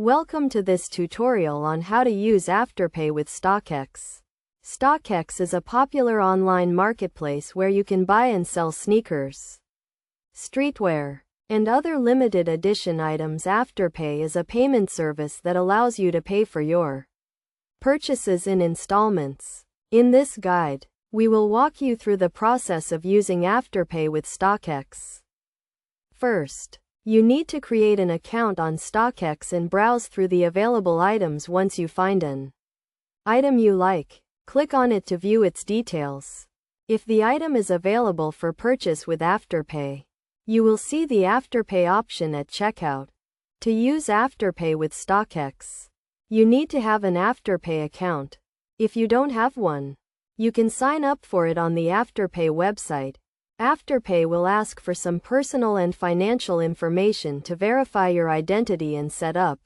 Welcome to this tutorial on how to use Afterpay with StockX. StockX is a popular online marketplace where you can buy and sell sneakers, streetwear, and other limited edition items. Afterpay is a payment service that allows you to pay for your purchases in installments. In this guide, we will walk you through the process of using Afterpay with StockX. First, you need to create an account on StockX and browse through the available items. Once you find an item you like, click on it to view its details. If the item is available for purchase with Afterpay, you will see the Afterpay option at checkout. To use Afterpay with StockX, you need to have an Afterpay account. If you don't have one, you can sign up for it on the Afterpay website. Afterpay will ask for some personal and financial information to verify your identity and set up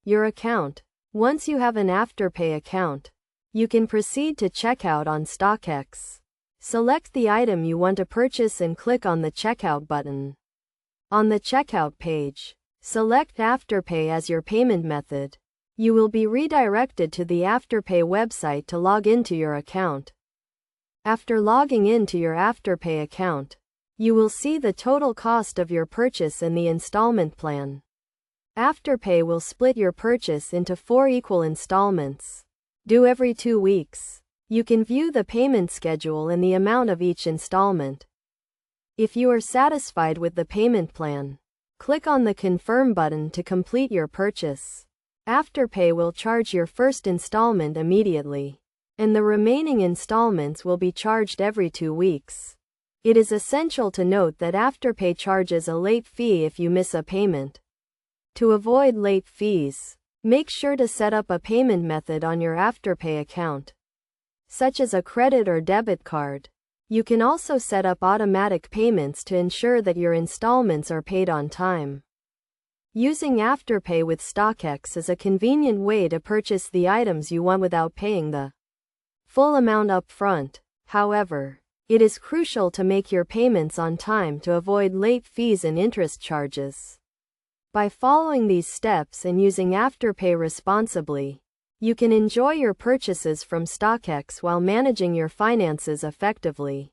your account. Once you have an Afterpay account, you can proceed to checkout on StockX. Select the item you want to purchase and click on the checkout button. On the checkout page, select Afterpay as your payment method. You will be redirected to the Afterpay website to log into your account. After logging into your Afterpay account, you will see the total cost of your purchase and the installment plan. Afterpay will split your purchase into 4 equal installments, due every 2 weeks. You can view the payment schedule and the amount of each installment. If you are satisfied with the payment plan, click on the Confirm button to complete your purchase. Afterpay will charge your first installment immediately, and the remaining installments will be charged every 2 weeks. It is essential to note that Afterpay charges a late fee if you miss a payment. To avoid late fees, make sure to set up a payment method on your Afterpay account, such as a credit or debit card. You can also set up automatic payments to ensure that your installments are paid on time. Using Afterpay with StockX is a convenient way to purchase the items you want without paying the full amount up front. However, it is crucial to make your payments on time to avoid late fees and interest charges. By following these steps and using Afterpay responsibly, you can enjoy your purchases from StockX while managing your finances effectively.